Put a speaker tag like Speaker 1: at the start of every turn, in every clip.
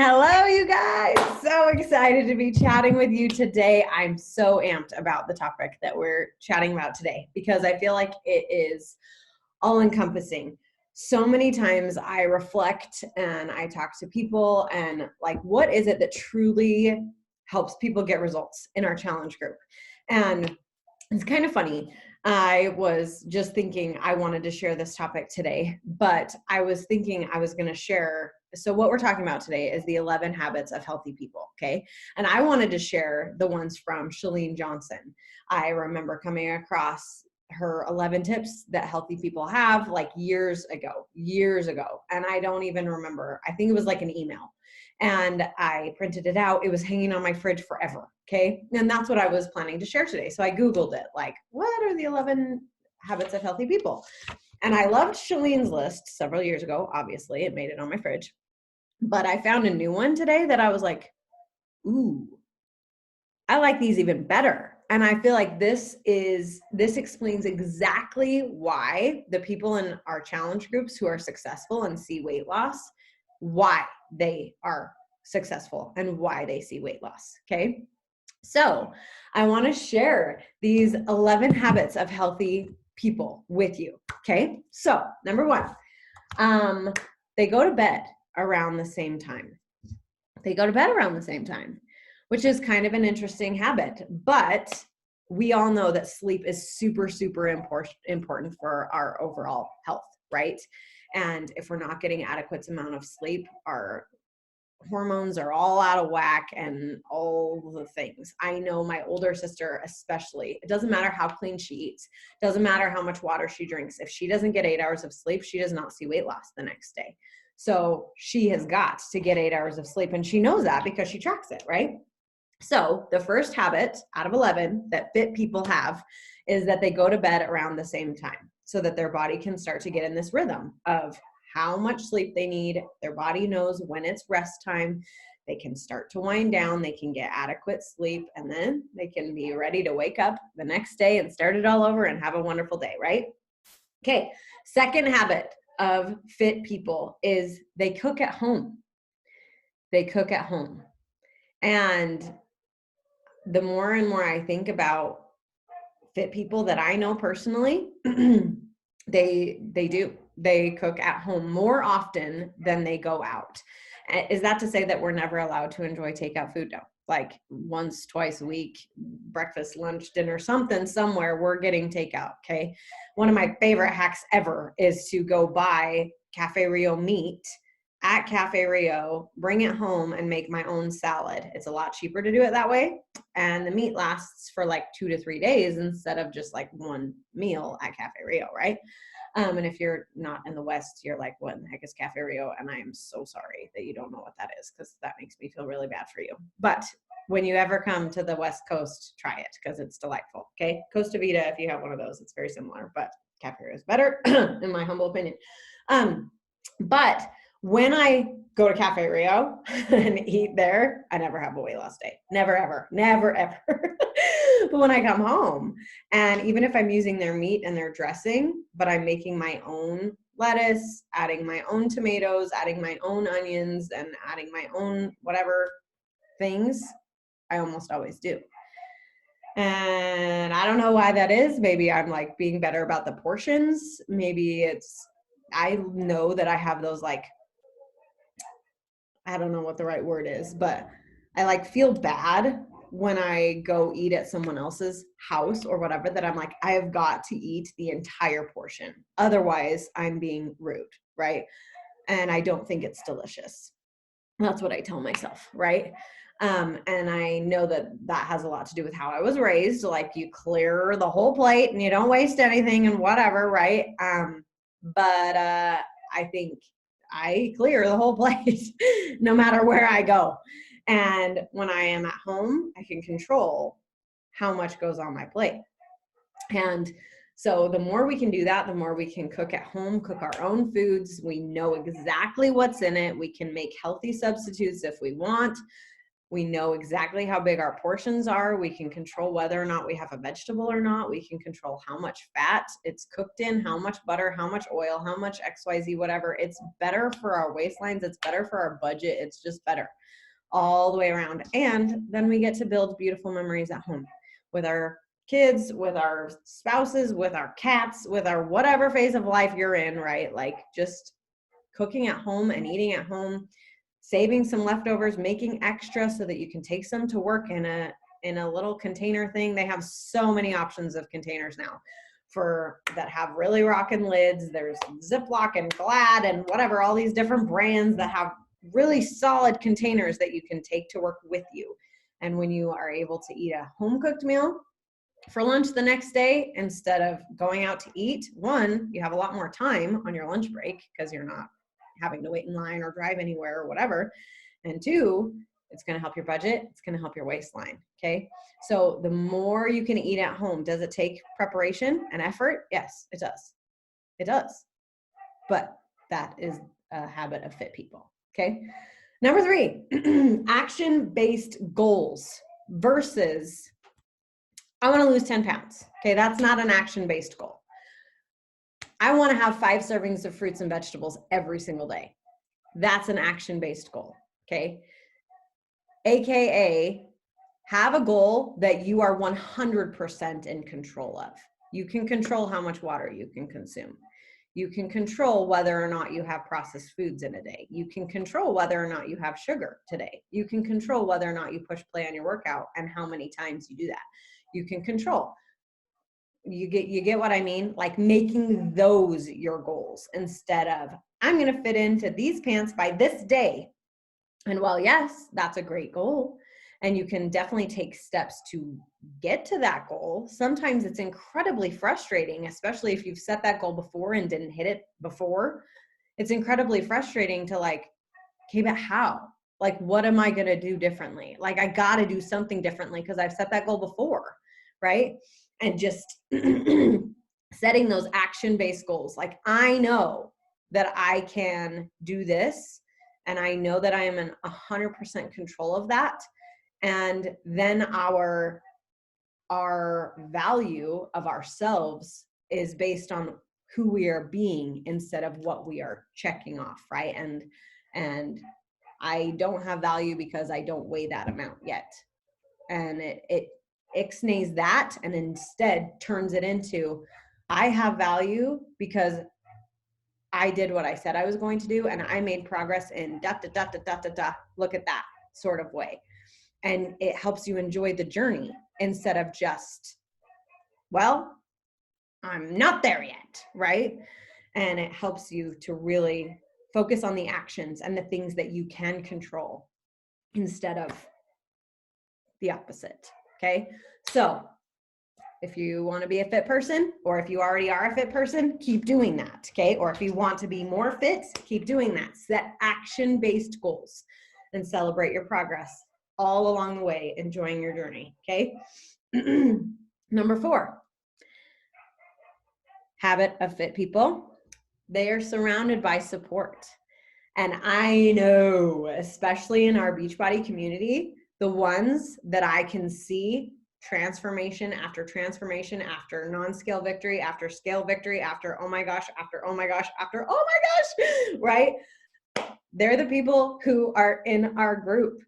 Speaker 1: Hello, you guys. So excited to be chatting with you today. I'm so amped about the topic that we're chatting about today because I feel like it is all encompassing. So many times I reflect and I talk to people and like, what is it that truly helps people get results in our challenge group? And it's kind of funny. I was just thinking I wanted to share this topic today, but I was thinking I was going to share. So what we're talking about today is the 11 habits of healthy people. Okay. And I wanted to share the ones from Chalene Johnson. I remember coming across her 11 tips that healthy people have like years ago. And I don't even remember. I think it was like an email. And I printed it out. It was hanging on my fridge forever. Okay. And that's what I was planning to share today. So I Googled it, like, what are the 11 habits of healthy people? And I loved Shalene's list several years ago. Obviously, it made it on my fridge. But I found a new one today that I was like, ooh, I like these even better. And I feel like this explains exactly why the people in our challenge groups who are successful and see weight loss, why they are successful and why they see weight loss. Okay. So I want to share these 11 habits of healthy people with you. Okay. So number one, they go to bed around the same time. Which is kind of an interesting habit, but we all know that sleep is super, super important for our overall health, right? And if we're not getting adequate amount of sleep, our hormones are all out of whack and all the things. I know my older sister especially, it doesn't matter how clean she eats, doesn't matter how much water she drinks. If she doesn't get 8 hours of sleep, she does not see weight loss the next day. So she has got to get 8 hours of sleep, and she knows that because she tracks it, right? So the first habit out of 11 that fit people have is that they go to bed around the same time so that their body can start to get in this rhythm of how much sleep they need. Their body knows when it's rest time. They can start to wind down. They can get adequate sleep, and then they can be ready to wake up the next day and start it all over and have a wonderful day, right? Okay. Second habit of fit people is they cook at home. And the more and more I think about fit people that I know personally, they cook at home more often than they go out. Is that to say that we're never allowed to enjoy takeout food? No. Like once, twice a week, breakfast, lunch, dinner, something somewhere, we're getting takeout. Okay. One of my favorite hacks ever is to go buy Cafe Rio meat at Cafe Rio, bring it home and make my own salad. It's a lot cheaper to do it that way. And the meat lasts for like 2 to 3 days instead of just like one meal at Cafe Rio, right? And if you're not in the West, you're like, what in the heck is Cafe Rio? And I am so sorry that you don't know what that is, because that makes me feel really bad for you. But when you ever come to the West Coast, try it because it's delightful. Okay. Costa Vida, if you have one of those, it's very similar, but Cafe Rio is better in my humble opinion. But when I go to Cafe Rio and eat there, I never have a weight loss day. Never, ever. But when I come home, and even if I'm using their meat and their dressing, but I'm making my own lettuce, adding my own tomatoes, adding my own onions, and adding my own whatever things, I almost always do. And I don't know why that is. Maybe I'm like being better about the portions. Maybe I know that I have those like, I don't know what the right word is, but I like feel bad when I go eat at someone else's house or whatever, that I'm like, I have got to eat the entire portion. Otherwise I'm being rude, right? And I don't think it's delicious. That's what I tell myself, right? And I know that has a lot to do with how I was raised. Like you clear the whole plate and you don't waste anything and whatever, right? But I think I clear the whole plate no matter where I go. And when I am at home, I can control how much goes on my plate. And so the more we can do that, the more we can cook at home, cook our own foods. We know exactly what's in it. We can make healthy substitutes if we want. We know exactly how big our portions are. We can control whether or not we have a vegetable or not. We can control how much fat it's cooked in, how much butter, how much oil, how much XYZ, whatever. It's better for our waistlines. It's better for our budget. It's just better all the way around. And then we get to build beautiful memories at home with our kids, with our spouses, with our cats, with our whatever phase of life you're in, right? Like just cooking at home and eating at home, saving some leftovers, making extra so that you can take some to work in a little container thing. They have so many options of containers now for that have really rockin' lids. There's Ziploc and Glad and whatever, all these different brands that have really solid containers that you can take to work with you. And when you are able to eat a home cooked meal for lunch the next day, instead of going out to eat, one, you have a lot more time on your lunch break because you're not having to wait in line or drive anywhere or whatever. And two, it's going to help your budget. It's going to help your waistline. Okay. So the more you can eat at home, does it take preparation and effort? Yes, it does. It does. But that is a habit of fit people. Okay. Number 3, action-based goals versus I want to lose 10 pounds. Okay. That's not an action-based goal. I want to have 5 servings of fruits and vegetables every single day. That's an action-based goal, okay? AKA, have a goal that you are 100% in control of. You can control how much water you can consume. You can control whether or not you have processed foods in a day. You can control whether or not you have sugar today. You can control whether or not you push play on your workout and how many times you do that. You can control. You get what I mean? Like making those your goals instead of, I'm going to fit into these pants by this day. And while yes, that's a great goal, and you can definitely take steps to get to that goal, sometimes it's incredibly frustrating, especially if you've set that goal before and didn't hit it before. It's incredibly frustrating to like, okay, but how? Like, what am I going to do differently? Like, I got to do something differently because I've set that goal before, right? And just setting those action-based goals. Like, I know that I can do this, and I know that I am in 100% control of that. And then our value of ourselves is based on who we are being instead of what we are checking off, right? And I don't have value because I don't weigh that amount yet. And it ixnays that and instead turns it into, I have value because I did what I said I was going to do, and I made progress in look at that sort of way. And it helps you enjoy the journey instead of just, well, I'm not there yet, right? And it helps you to really focus on the actions and the things that you can control instead of the opposite, okay? So if you want to be a fit person, or if you already are a fit person, keep doing that, okay? Or if you want to be more fit, keep doing that. Set action-based goals and celebrate your progress all along the way, enjoying your journey, okay? Number 4, habit of fit people. They are surrounded by support. And I know, especially in our Beachbody community, the ones that I can see transformation after transformation, after non-scale victory, after scale victory, after oh my gosh, after oh my gosh, after oh my gosh, right? They're the people who are in our group.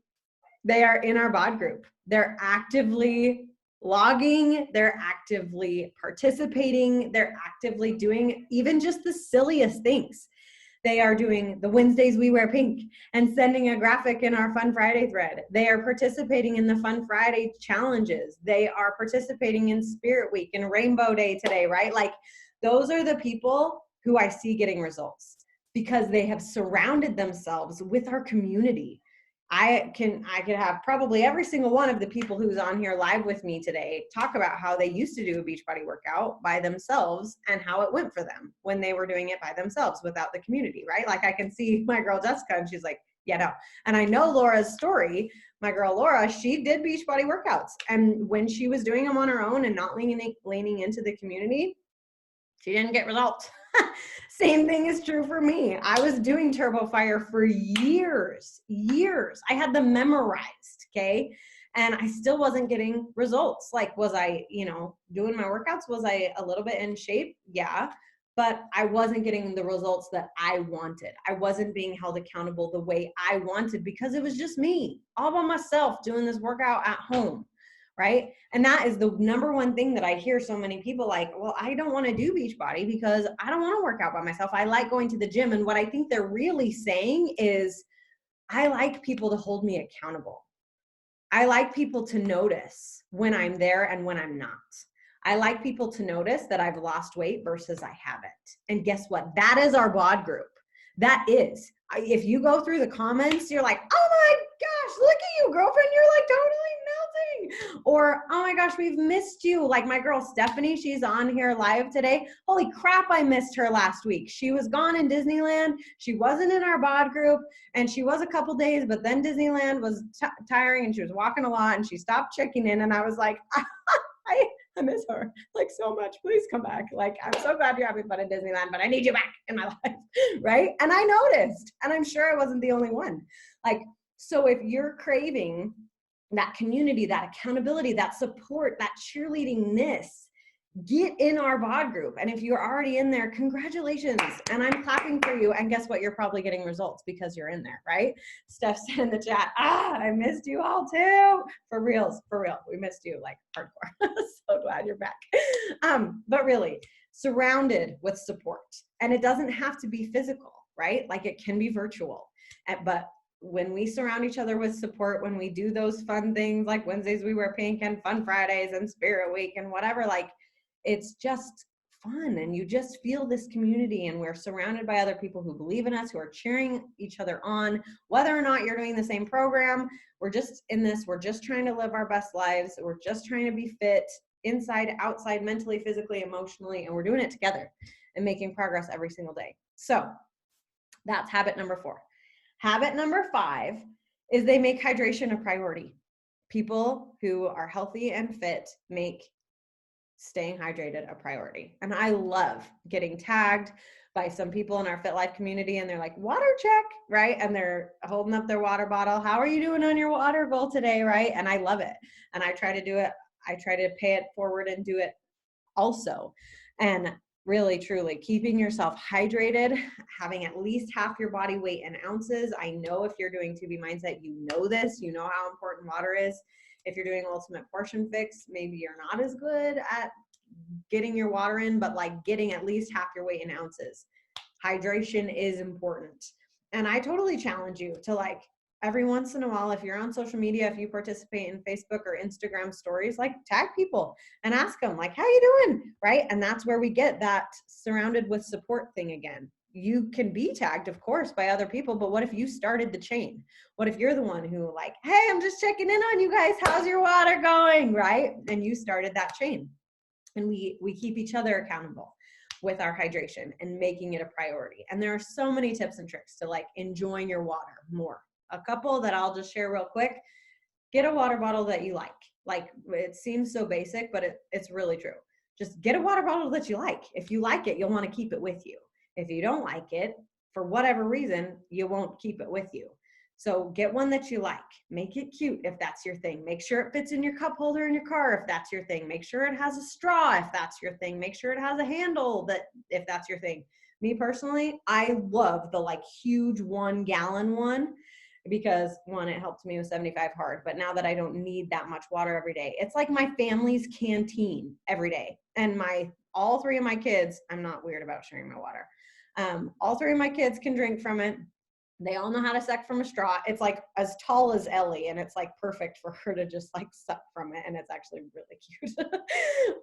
Speaker 1: They are in our bod group. They're actively logging, they're actively participating, they're actively doing even just the silliest things. They are doing the Wednesdays we wear pink and sending a graphic in our Fun Friday thread. They are participating in the Fun Friday challenges. They are participating in Spirit Week and Rainbow Day today, right? Like, those are the people who I see getting results because they have surrounded themselves with our community. I could have probably every single one of the people who's on here live with me today talk about how they used to do a Beachbody workout by themselves and how it went for them when they were doing it by themselves without the community, right? Like, I can see my girl Jessica and she's like, yeah, no. And I know Laura's story. My girl Laura, she did Beachbody workouts. And when she was doing them on her own and not leaning into the community, she didn't get results. Same thing is true for me. I was doing Turbo Fire for years. I had them memorized, Okay. And I still wasn't getting results. Like, was I, doing my workouts? Was I a little bit in shape? Yeah. But I wasn't getting the results that I wanted. I wasn't being held accountable the way I wanted because it was just me all by myself doing this workout at home. Right. And that is the number one thing that I hear so many people like, well, I don't want to do Beachbody because I don't want to work out by myself. I like going to the gym. And what I think they're really saying is, I like people to hold me accountable. I like people to notice when I'm there and when I'm not. I like people to notice that I've lost weight versus I haven't. And guess what? That is our bod group. That is. If you go through the comments, you're like, oh my gosh, look at you, girlfriend. You're like totally melting. Or, oh my gosh, we've missed you. Like my girl Stephanie, she's on here live today. Holy crap, I missed her last week. She was gone in Disneyland. She wasn't in our bod group. And she was a couple days, but then Disneyland was tiring and she was walking a lot and she stopped checking in. And I was like, I miss her like so much. Please come back. Like, I'm so glad you're having fun in Disneyland, but I need you back in my life. Right. And I noticed, and I'm sure I wasn't the only one. Like, so if you're craving that community, that accountability, that support, that cheerleadingness, get in our bod group. And if you're already in there, congratulations. And I'm clapping for you. And guess what? You're probably getting results because you're in there, right? Steph said in the chat, I missed you all too. For real. We missed you like hardcore. So glad you're back. But really, surrounded with support. And it doesn't have to be physical, right? Like it can be virtual. But when we surround each other with support, when we do those fun things like Wednesdays we wear pink and Fun Fridays and Spirit Week and whatever, like it's just fun and you just feel this community and we're surrounded by other people who believe in us, who are cheering each other on, whether or not you're doing the same program. We're just in this, we're just trying to live our best lives. We're just trying to be fit inside, outside, mentally, physically, emotionally, and we're doing it together and making progress every single day. So that's habit number 4. Habit number 5 is they make hydration a priority. People who are healthy and fit make staying hydrated a priority. And I love getting tagged by some people in our Fit Life community and they're like, water check, right? And they're holding up their water bottle. How are you doing on your water goal today, right? And I love it. And I try to do it. I try to pay it forward and do it also. And really, truly keeping yourself hydrated, having at least half your body weight in ounces. I know if you're doing 2B Mindset, you know this, you know how important water is. If you're doing Ultimate Portion Fix, maybe you're not as good at getting your water in, but like getting at least half your weight in ounces. Hydration is important. And I totally challenge you to like every once in a while, if you're on social media, if you participate in Facebook or Instagram stories, like tag people and ask them like, how you doing? Right. And that's where we get that surrounded with support thing again. You can be tagged, of course, by other people, but what if you started the chain? What if you're the one who like, hey, I'm just checking in on you guys. How's your water going? Right. And you started that chain. And we keep each other accountable with our hydration and making it a priority. And there are so many tips and tricks to like enjoying your water more. A couple that I'll just share real quick. Get a water bottle that you like. Like it seems so basic, but it's really true. Just get a water bottle that you like. If you like it, you'll want to keep it with you. If you don't like it, for whatever reason, you won't keep it with you. So get one that you like. Make it cute if that's your thing. Make sure it fits in your cup holder in your car if that's your thing. Make sure it has a straw if that's your thing. Make sure it has a handle if that's your thing. Me personally, I love the like huge 1 gallon one because one, it helps me with 75 hard, but now that I don't need that much water every day, it's like my family's canteen every day. And all 3 of my kids, I'm not weird about sharing my water. All 3 of my kids can drink from it. They all know how to suck from a straw. It's like as tall as Ellie, and it's like perfect for her to just like suck from it. And it's actually really cute.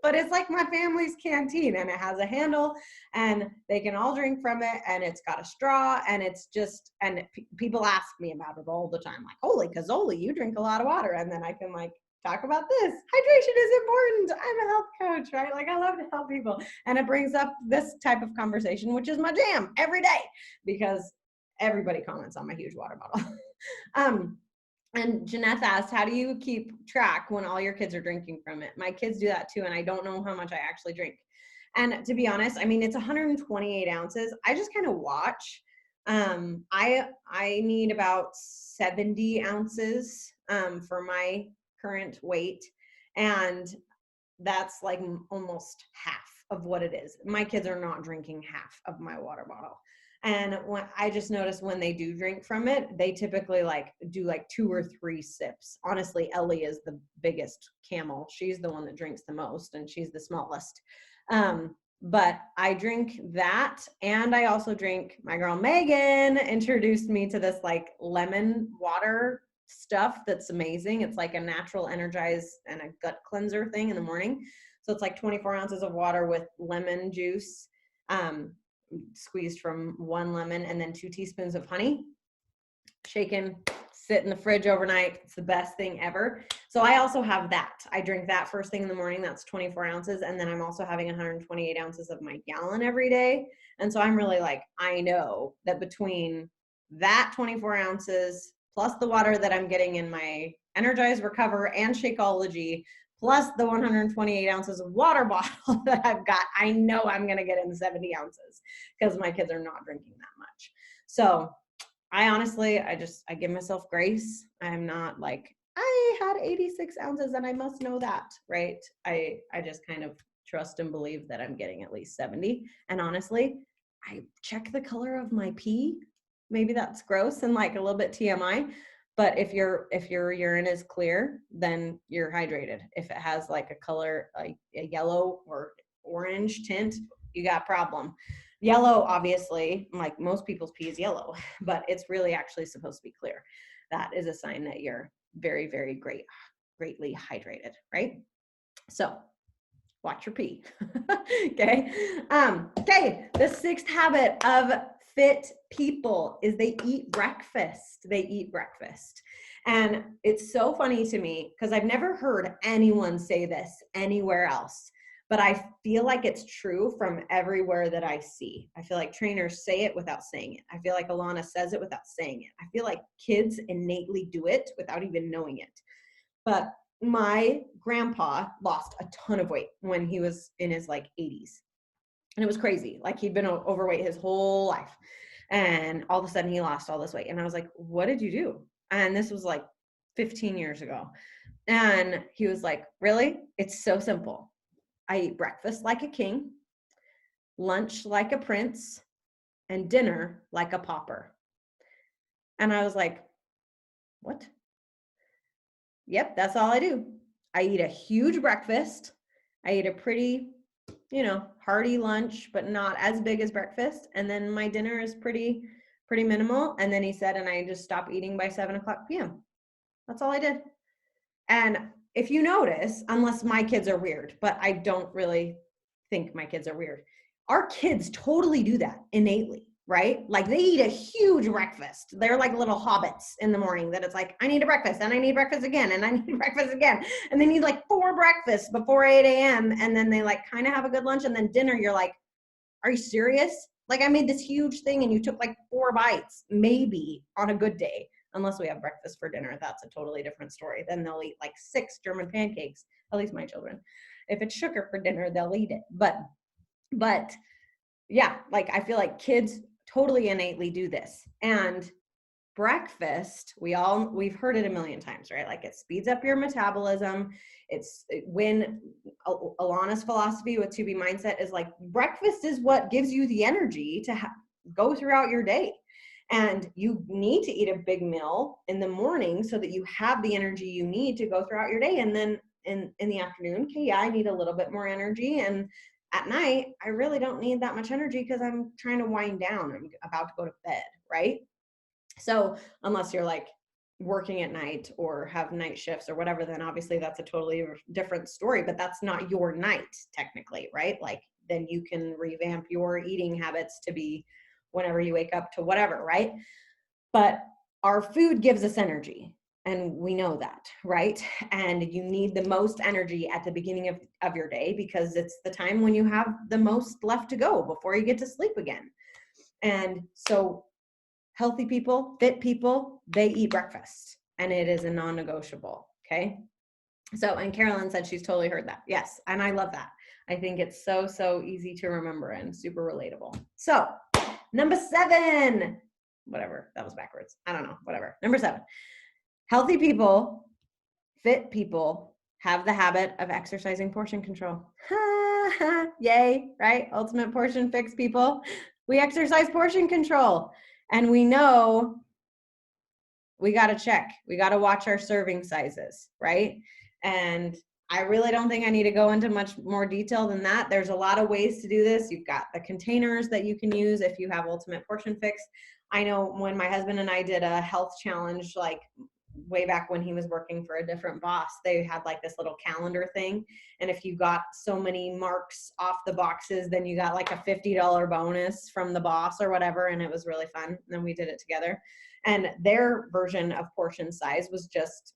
Speaker 1: But it's like my family's canteen, and it has a handle, and they can all drink from it, and it's got a straw, and it's just, and people ask me about it all the time, like, holy Cazoli, you drink a lot of water. And then I can like talk about this. Hydration is important. I'm a health coach, right? Like I love to help people. And it brings up this type of conversation, which is my jam every day, because everybody comments on my huge water bottle. And Jeanette asked, how do you keep track when all your kids are drinking from it? My kids do that too, and I don't know how much I actually drink. And to be honest, I mean, it's 128 ounces. I just kind of watch. I need about 70 ounces for my current weight. And that's like almost half of what it is. My kids are not drinking half of my water bottle. And when I just noticed when they do drink from it, they typically like do like 2 or 3 sips. Honestly, Ellie is the biggest camel. She's the one that drinks the most and she's the smallest. But I drink that, and I also drink, my girl Megan introduced me to this like lemon water stuff that's amazing. It's like a natural energize and a gut cleanser thing in the morning. So it's like 24 ounces of water with lemon juice, squeezed from 1 lemon, and then 2 teaspoons of honey, shaken, sit in the fridge overnight. It's the best thing ever. So I also have that. I drink that first thing in the morning. That's 24 ounces. And then I'm also having 128 ounces of my gallon every day. And so I'm really like, I know that between that 24 ounces plus the water that I'm getting in my Energize, Recover, and Shakeology, plus the 128 ounces of water bottle that I've got, I know I'm going to get in 70 ounces because my kids are not drinking that much. So I honestly, I give myself grace. I'm not like, I had 86 ounces and I must know that, right? I just kind of trust and believe that I'm getting at least 70. And honestly, I check the color of my pee. Maybe that's gross and like a little bit TMI, but if your urine is clear, then you're hydrated. If it has like a color, like a yellow or orange tint, you got a problem. Yellow, obviously, like most people's pee is yellow, but it's really actually supposed to be clear. That is a sign that you're very, very greatly hydrated, right? So watch your pee. Okay. Okay. The 6th habit of fit people is they eat breakfast. They eat breakfast. And it's so funny to me because I've never heard anyone say this anywhere else, but I feel like it's true from everywhere that I see. I feel like trainers say it without saying it. I feel like Alana says it without saying it. I feel like kids innately do it without even knowing it. But my grandpa lost a ton of weight when he was in his like 80s. And it was crazy. Like he'd been overweight his whole life. And all of a sudden he lost all this weight. And I was like, what did you do? And this was like 15 years ago. And he was like, really? It's so simple. I eat breakfast like a king, lunch like a prince, and dinner like a pauper. And I was like, what? Yep, that's all I do. I eat a huge breakfast. I eat a pretty, hearty lunch, but not as big as breakfast. And then my dinner is pretty minimal. And then he said, and I just stop eating by 7:00 p.m. That's all I did. And if you notice, unless my kids are weird, but I don't really think my kids are weird, our kids totally do that innately. Right? Like they eat a huge breakfast. They're like little hobbits in the morning that it's like, I need a breakfast and I need breakfast again and I need breakfast again. And they need like 4 breakfasts before 8 a.m. And then they like kind of have a good lunch. And then dinner, you're like, are you serious? Like I made this huge thing and you took like 4 bites, maybe on a good day, unless we have breakfast for dinner. That's a totally different story. Then they'll eat like 6 German pancakes, at least my children. If it's sugar for dinner, they'll eat it. But yeah, like I feel like kids totally innately do this. And breakfast, we've heard it a million times, right? Like it speeds up your metabolism. It's when Alana's philosophy with 2B mindset is like breakfast is what gives you the energy to go throughout your day. And you need to eat a big meal in the morning so that you have the energy you need to go throughout your day. And then in the afternoon, okay, yeah, I need a little bit more energy. And at night, I really don't need that much energy because I'm trying to wind down. I'm about to go to bed, right? So unless you're like working at night or have night shifts or whatever, then obviously that's a totally different story, but that's not your night technically, right? Like then you can revamp your eating habits to be whenever you wake up to whatever, right? But our food gives us energy. And we know that, right? And you need the most energy at the beginning of your day because it's the time when you have the most left to go before you get to sleep again. And so healthy people, fit people, they eat breakfast and it is a non-negotiable, okay? So, and Carolyn said she's totally heard that. Yes, and I love that. I think it's so easy to remember and super relatable. So, number 7, whatever, that was backwards. I don't know, whatever. Number 7. Healthy people, fit people have the habit of exercising portion control. Yay, right? Ultimate portion fix people. We exercise portion control, and we know we got to check. We got to watch our serving sizes, right? And I really don't think I need to go into much more detail than that. There's a lot of ways to do this. You've got the containers that you can use if you have Ultimate Portion Fix. I know when my husband and I did a health challenge, like way back when he was working for a different boss, they had like this little calendar thing. And if you got so many marks off the boxes, then you got like a $50 bonus from the boss or whatever. And it was really fun. And then we did it together. And their version of portion size was just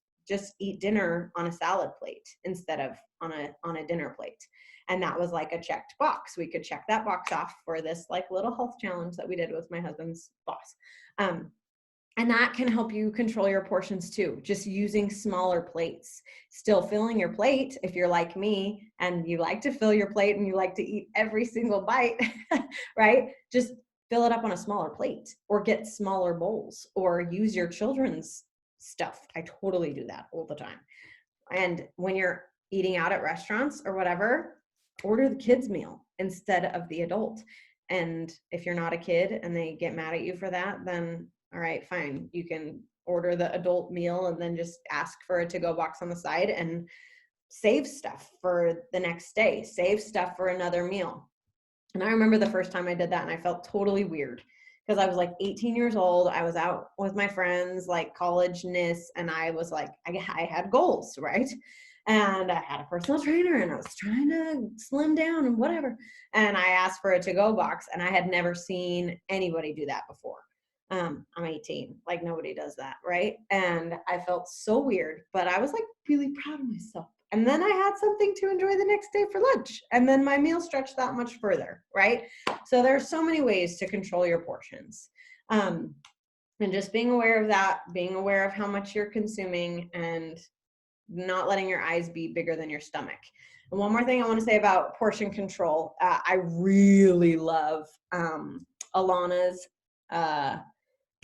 Speaker 1: eat dinner on a salad plate instead of on a dinner plate. And that was like a checked box. We could check that box off for this like little health challenge that we did with my husband's boss. And that can help you control your portions too, just using smaller plates. Still filling your plate if you're like me and you like to fill your plate and you like to eat every single bite, right? Just fill it up on a smaller plate or get smaller bowls or use your children's stuff. I totally do that all the time. And when you're eating out at restaurants or whatever, order the kids' meal instead of the adult. And if you're not a kid and they get mad at you for that, then all right, fine. You can order the adult meal and then just ask for a to-go box on the side and save stuff for the next day, save stuff for another meal. And I remember the first time I did that and I felt totally weird because I was like 18 years old. I was out with my friends, like college-ness, and I was like, I had goals, right? And I had a personal trainer and I was trying to slim down and whatever. And I asked for a to-go box and I had never seen anybody do that before. I'm 18, like nobody does that, right? And I felt so weird, but I was like really proud of myself. And then I had something to enjoy the next day for lunch. And then my meal stretched that much further, right? So there's so many ways to control your portions. And just being aware of that, being aware of how much you're consuming and not letting your eyes be bigger than your stomach. And one more thing I want to say about portion control. I really love Alana's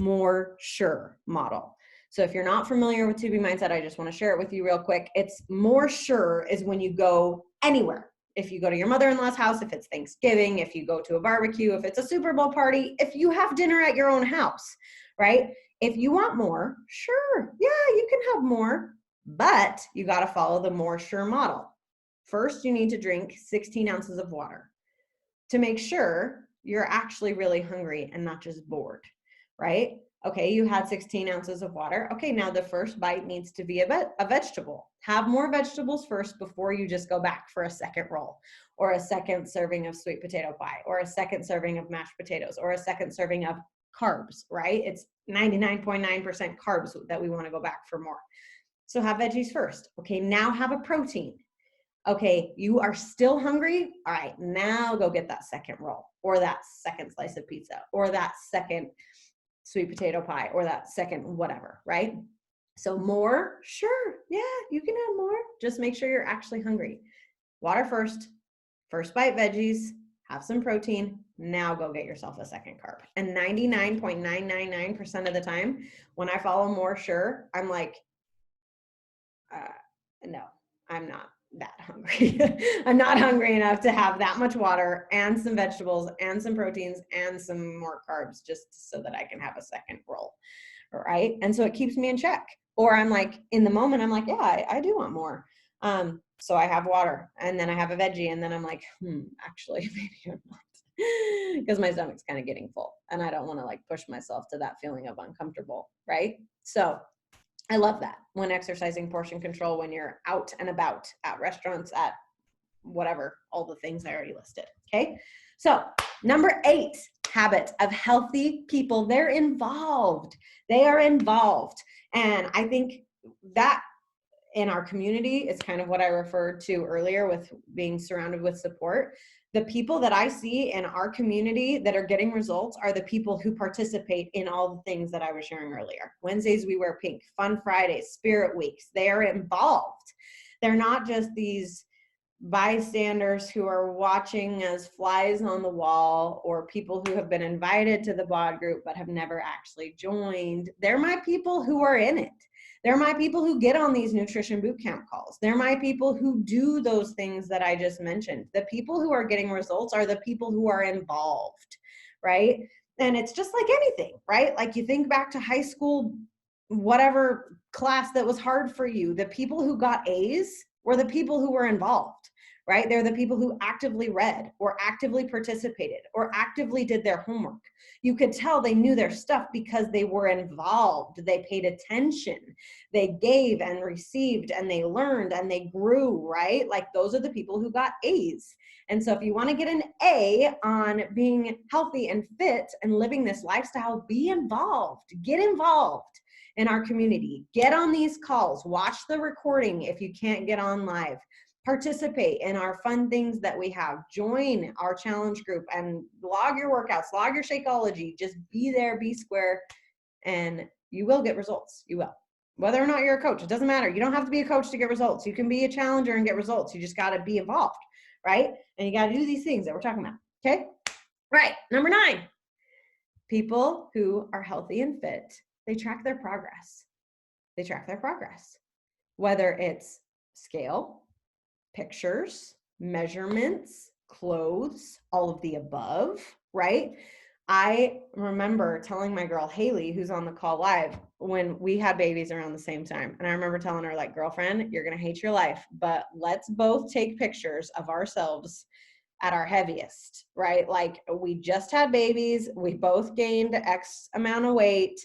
Speaker 1: More Sure model. So if you're not familiar with 2B Mindset, I just want to share it with you real quick. It's More Sure is when you go anywhere. If you go to your mother-in-law's house, if it's Thanksgiving, if you go to a barbecue, if it's a Super Bowl party, if you have dinner at your own house, right? If you want more, sure, yeah, you can have more, but you got to follow the More Sure model. First, you need to drink 16 ounces of water to make sure you're actually really hungry and not just bored, right? Okay, you had 16 ounces of water. Okay, now the first bite needs to be a vegetable. Have more vegetables first before you just go back for a second roll or a second serving of sweet potato pie or a second serving of mashed potatoes or a second serving of carbs, right? It's 99.9% carbs that we want to go back for more. So have veggies first. Okay, now have a protein. Okay, you are still hungry? All right, now go get that second roll or that second slice of pizza or that second sweet potato pie or that second whatever, right? So more, sure, yeah, you can have more. Just make sure you're actually hungry. Water first bite veggies, have some protein, now go get yourself a second carb. And 99.999% of the time, when I follow More Sure, I'm like, no, I'm not that hungry. I'm not hungry enough to have that much water and some vegetables and some proteins and some more carbs just so that I can have a second roll, right? And so it keeps me in check. Or I'm like, in the moment, I'm like, yeah, I do want more. So I have water and then I have a veggie and then I'm like, actually, maybe I'm not. Because my stomach's kind of getting full and I don't want to like push myself to that feeling of uncomfortable, right? So I love that when exercising portion control, when you're out and about at restaurants, at whatever, all the things I already listed. Okay. So number 8 habit of healthy people, they're involved. They are involved. And I think that in our community, it's kind of what I referred to earlier with being surrounded with support. The people that I see in our community that are getting results are the people who participate in all the things that I was sharing earlier. Wednesdays, we wear pink, Fun Fridays, Spirit Weeks. They are involved. They're not just these bystanders who are watching as flies on the wall or people who have been invited to the bod group but have never actually joined. They're my people who are in it. They're my people who get on these nutrition bootcamp calls. They're my people who do those things that I just mentioned. The people who are getting results are the people who are involved, right? And it's just like anything, right? Like you think back to high school, whatever class that was hard for you, the people who got A's were the people who were involved, right? They're the people who actively read or actively participated or actively did their homework. You could tell they knew their stuff because they were involved. They paid attention. They gave and received and they learned and they grew, right? Like those are the people who got A's. And so if you want to get an A on being healthy and fit and living this lifestyle, be involved. Get involved in our community. Get on these calls. Watch the recording if you can't get on live. Participate in our fun things that we have. Join our challenge group and log your workouts, log your Shakeology. Just be there, be square, and you will get results. You will. Whether or not you're a coach, it doesn't matter. You don't have to be a coach to get results. You can be a challenger and get results. You just got to be involved, right? And you got to do these things that we're talking about, okay? Right, number 9. People who are healthy and fit, they track their progress. They track their progress. Whether it's scale, pictures, measurements, clothes, all of the above, right? I remember telling my girl, Haley, who's on the call live, when we had babies around the same time. And I remember telling her, like, girlfriend, you're going to hate your life, but let's both take pictures of ourselves at our heaviest, right? Like we just had babies. We both gained X amount of weight.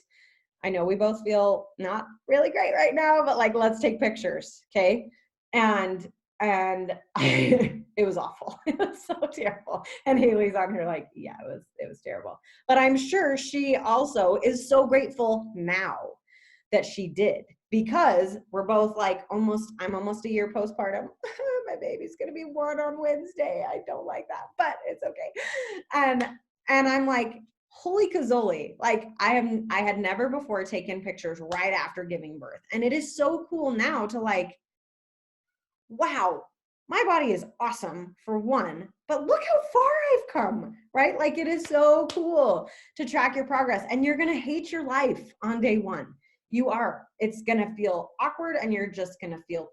Speaker 1: I know we both feel not really great right now, but like, let's take pictures. Okay. And it was awful. It was so terrible. And Haley's on here like, yeah, it was terrible. But I'm sure she also is so grateful now that she did, because we're both like I'm almost a year postpartum. My baby's going to be 1 on Wednesday. I don't like that, but it's okay. And I'm like, holy cazoli. Like I had never before taken pictures right after giving birth. And it is so cool now to like, wow, my body is awesome for one, but look how far I've come, right? Like it is so cool to track your progress, and you're going to hate your life on day 1. You are. It's going to feel awkward and you're just going to feel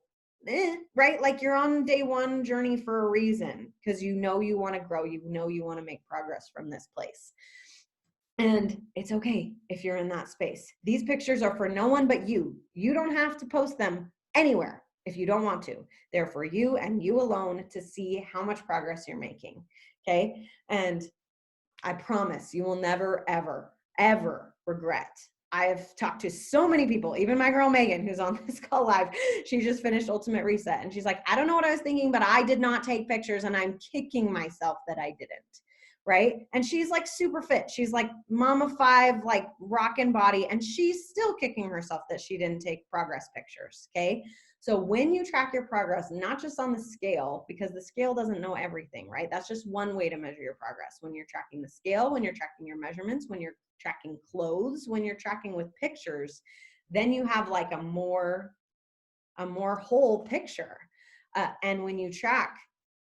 Speaker 1: right? Like you're on day 1 journey for a reason, because you know you want to grow, you know you want to make progress from this place. And it's okay if you're in that space. These pictures are for no one but you. You don't have to post them anywhere if you don't want to. They're for you and you alone to see how much progress you're making, okay? And I promise you will never, ever, ever regret. I have talked to so many people, even my girl Megan, who's on this call live. She just finished Ultimate Reset, and she's like, I don't know what I was thinking, but I did not take pictures, and I'm kicking myself that I didn't. Right? And she's like super fit. She's like mom of 5, like rockin' body. And she's still kicking herself that she didn't take progress pictures. Okay. So when you track your progress, not just on the scale, because the scale doesn't know everything, right? That's just one way to measure your progress. When you're tracking the scale, when you're tracking your measurements, when you're tracking clothes, when you're tracking with pictures, then you have like a more whole picture. And when you track,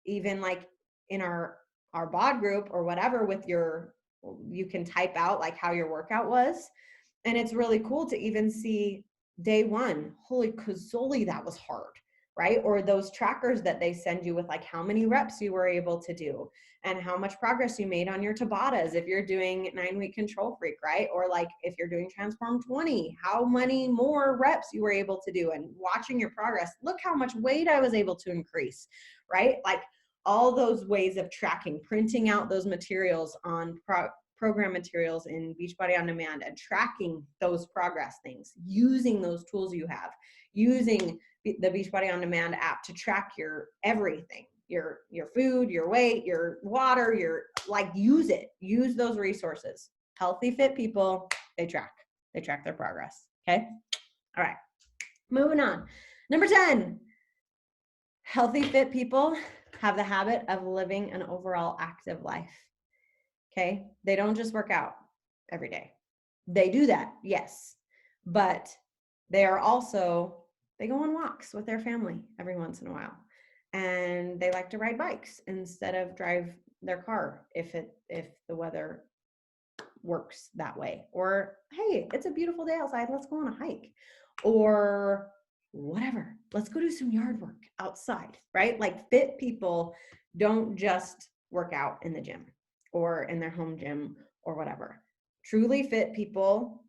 Speaker 1: even like in our bod group or whatever, you can type out like how your workout was. And it's really cool to even see day 1, holy cazoli, that was hard, right? Or those trackers that they send you with like how many reps you were able to do and how much progress you made on your Tabatas if you're doing 9-week control freak, right? Or like if you're doing Transform 20, how many more reps you were able to do, and watching your progress. Look how much weight I was able to increase, right? Like all those ways of tracking, printing out those materials on program materials in Beachbody On Demand and tracking those progress things, using those tools you have, using the Beachbody On Demand app to track your everything, your food, your weight, your water, use it, use those resources. Healthy, fit people, they track their progress. Okay. All right. Moving on. Number 10, healthy, fit people have the habit of living an overall active life. Okay. They don't just work out every day. They do that, yes, but they are also, they go on walks with their family every once in a while, and they like to ride bikes instead of drive their car if the weather works that way. Or, hey, it's a beautiful day outside, let's go on a hike. or whatever. Let's go do some yard work outside, right? Like fit people don't just work out in the gym or in their home gym or whatever. Truly fit people,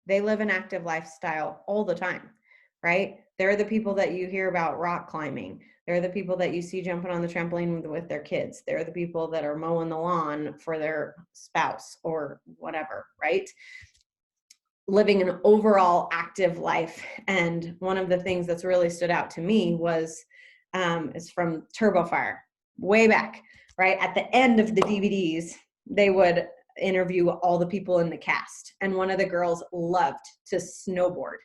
Speaker 1: they live an active lifestyle all the time, right? They're the people that you hear about rock climbing. They're the people that you see jumping on the trampoline with their kids. They're the people that are mowing the lawn for their spouse or whatever, right? Living an overall active life. And one of the things that's really stood out to me was is from Turbo Fire, way back, right? At the end of the DVDs, they would interview all the people in the cast. And one of the girls loved to snowboard.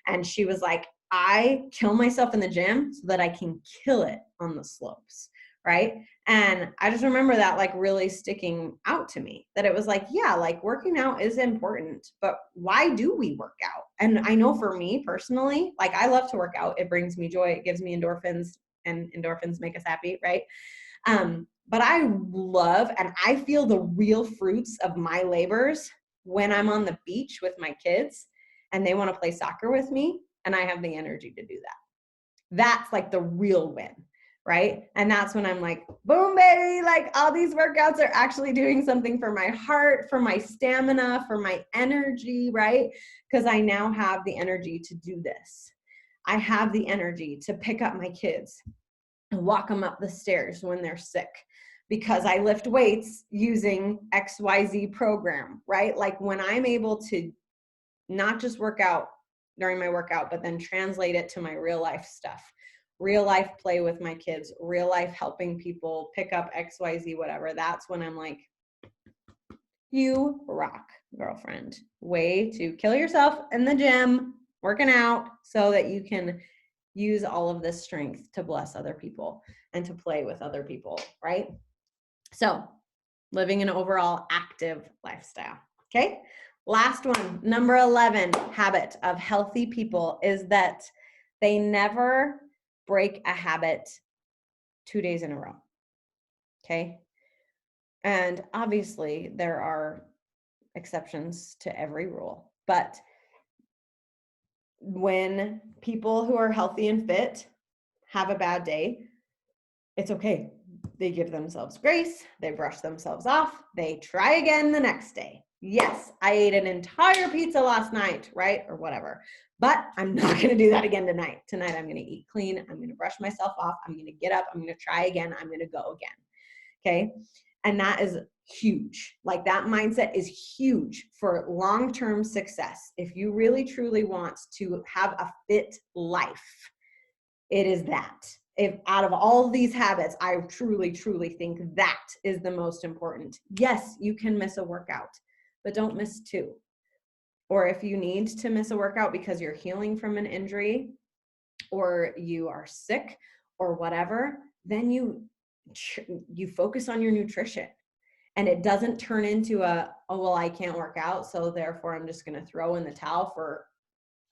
Speaker 1: And she was like, I kill myself in the gym so that I can kill it on the slopes, right? And I just remember that like really sticking out to me, that it was like, yeah, like working out is important, but why do we work out? And I know for me personally, like I love to work out. It brings me joy. It gives me endorphins, and endorphins make us happy, right? But I love, and I feel the real fruits of my labors when I'm on the beach with my kids and they want to play soccer with me and I have the energy to do that. That's like the real win, right? And that's when I'm like, boom, baby, like all these workouts are actually doing something for my heart, for my stamina, for my energy, right? Because I now have the energy to do this. I have the energy to pick up my kids and walk them up the stairs when they're sick because I lift weights using XYZ program, right? Like when I'm able to not just work out during my workout, but then translate it to my real life stuff, real life play with my kids, real life helping people pick up XYZ, whatever. That's when I'm like, you rock, girlfriend. Way to kill yourself in the gym, working out so that you can use all of this strength to bless other people and to play with other people, right? So living an overall active lifestyle. Okay. Last one, number 11 habit of healthy people is that they never break a habit 2 days in a row. Okay. And obviously there are exceptions to every rule, but when people who are healthy and fit have a bad day, it's okay. They give themselves grace. They brush themselves off. They try again the next day. Yes, I ate an entire pizza last night, right? Or whatever. But I'm not going to do that again tonight. Tonight, I'm going to eat clean. I'm going to brush myself off. I'm going to get up. I'm going to try again. I'm going to go again. Okay. And that is huge. Like that mindset is huge for long-term success. If you really, truly want to have a fit life, it is that. If out of all these habits, I truly, truly think that is the most important. Yes, you can miss a workout, but don't miss 2. Or if you need to miss a workout because you're healing from an injury or you are sick or whatever, then you focus on your nutrition. And it doesn't turn into oh, well, I can't work out, so therefore I'm just going to throw in the towel for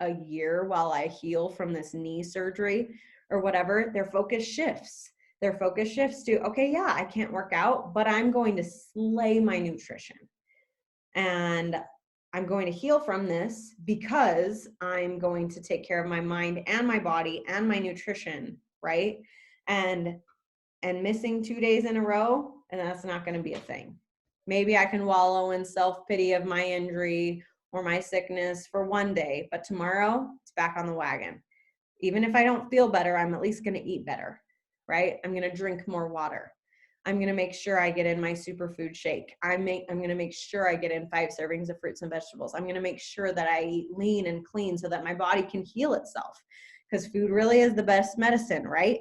Speaker 1: a year while I heal from this knee surgery or whatever. Their focus shifts. Their focus shifts to, okay, yeah, I can't work out, but I'm going to slay my nutrition. And I'm going to heal from this because I'm going to take care of my mind and my body and my nutrition, right? And missing 2 days in a row, and that's not going to be a thing. Maybe I can wallow in self-pity of my injury or my sickness for one day, but tomorrow it's back on the wagon. Even if I don't feel better, I'm at least going to eat better, right? I'm going to drink more water. I'm going to make sure I get in my superfood shake. I'm going to make sure I get in 5 servings of fruits and vegetables. I'm going to make sure that I eat lean and clean so that my body can heal itself, because food really is the best medicine, right?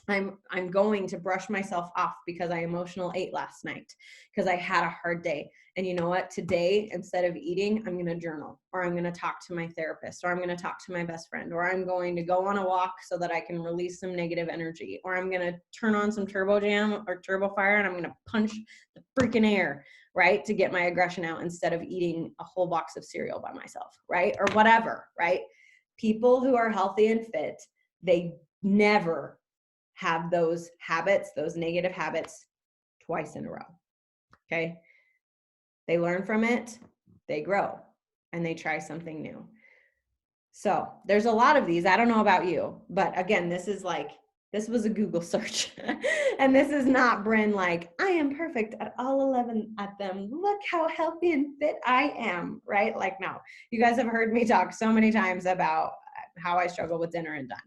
Speaker 1: I'm going to brush myself off because I emotional ate last night because I had a hard day. And you know what? Today, instead of eating, I'm going to journal, or I'm going to talk to my therapist, or I'm going to talk to my best friend, or I'm going to go on a walk so that I can release some negative energy, or I'm going to turn on some Turbo Jam or Turbo Fire and I'm going to punch the freaking air, right? To get my aggression out instead of eating a whole box of cereal by myself, right? Or whatever, right? People who are healthy and fit, they never have those habits, those negative habits, twice in a row. Okay. They learn from it, they grow, and they try something new. So there's a lot of these. I don't know about you, but again, this was a Google search. And this is not Bryn like, I am perfect at all 11 at them. Look how healthy and fit I am, right? Like, no, you guys have heard me talk so many times about how I struggle with dinner and done,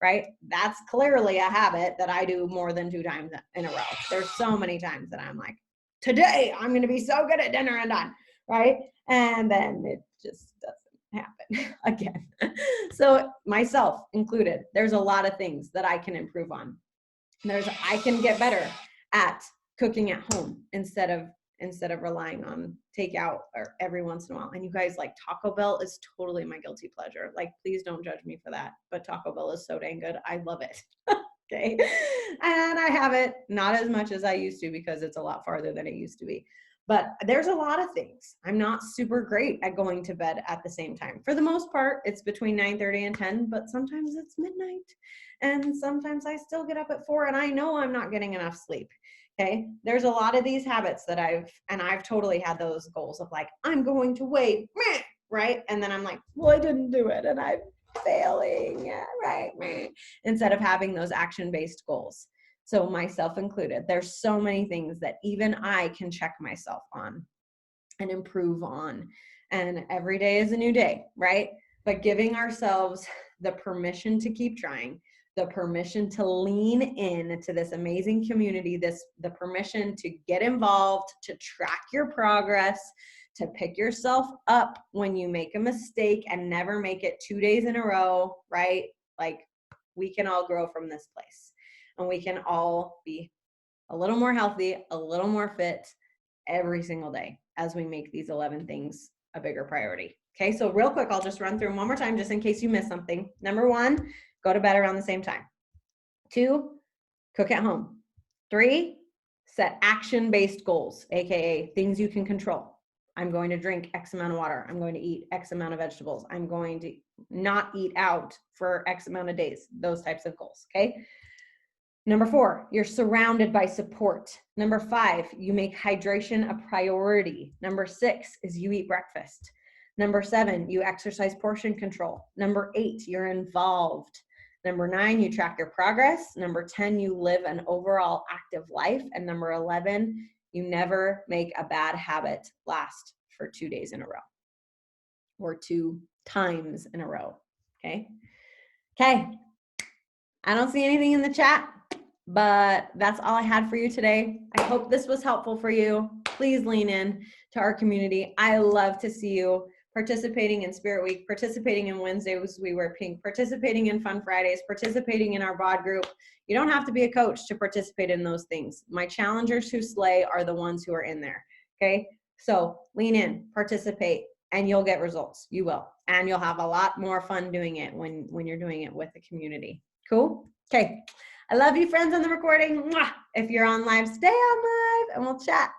Speaker 1: right? That's clearly a habit that I do more than 2 times in a row. There's so many times that I'm like, today I'm going to be so good at dinner and done, right? And then it just doesn't happen again. So myself included, there's a lot of things that I can improve on. I can get better at cooking at home instead of relying on takeout or every once in a while. And you guys, like, Taco Bell is totally my guilty pleasure. Like, please don't judge me for that, but Taco Bell is so dang good. I love it. Okay. And I have it not as much as I used to because it's a lot farther than it used to be. But there's a lot of things. I'm not super great at going to bed at the same time. For the most part, it's between 9:30 and 10, but sometimes it's midnight. And sometimes I still get up at 4 and I know I'm not getting enough sleep. Okay. There's a lot of these habits that I've totally had those goals of like, I'm going to wait, right? And then I'm like, well, I didn't do it and I'm failing, yeah, right? Instead of having those action-based goals. So myself included, there's so many things that even I can check myself on and improve on. And every day is a new day, right? But giving ourselves the permission to keep trying, the permission to lean in to this amazing community, the permission to get involved, to track your progress, to pick yourself up when you make a mistake and never make it 2 days in a row, right? Like, we can all grow from this place and we can all be a little more healthy, a little more fit every single day as we make these 11 things a bigger priority. Okay, so real quick, I'll just run through them one more time just in case you missed something. Number 1, go to bed around the same time. 2, cook at home. 3, set action-based goals, aka things you can control. I'm going to drink X amount of water. I'm going to eat X amount of vegetables. I'm going to not eat out for X amount of days. Those types of goals, okay? Number 4, you're surrounded by support. Number 5, you make hydration a priority. Number 6 is you eat breakfast. Number 7, you exercise portion control. Number 8, you're involved. Number 9, you track your progress. Number 10, you live an overall active life. And number 11, you never make a bad habit last for 2 days in a row or 2 times in a row. Okay. Okay. I don't see anything in the chat, but that's all I had for you today. I hope this was helpful for you. Please lean in to our community. I love to see you participating in Spirit Week, participating in Wednesdays We Wear Pink, participating in Fun Fridays, participating in our bod group. You don't have to be a coach to participate in those things. My challengers who slay are the ones who are in there, okay? So lean in, participate, and you'll get results. You will. And you'll have a lot more fun doing it when you're doing it with the community. Cool? Okay. I love you, friends, on the recording. Mwah! If you're on live, stay on live, and we'll chat.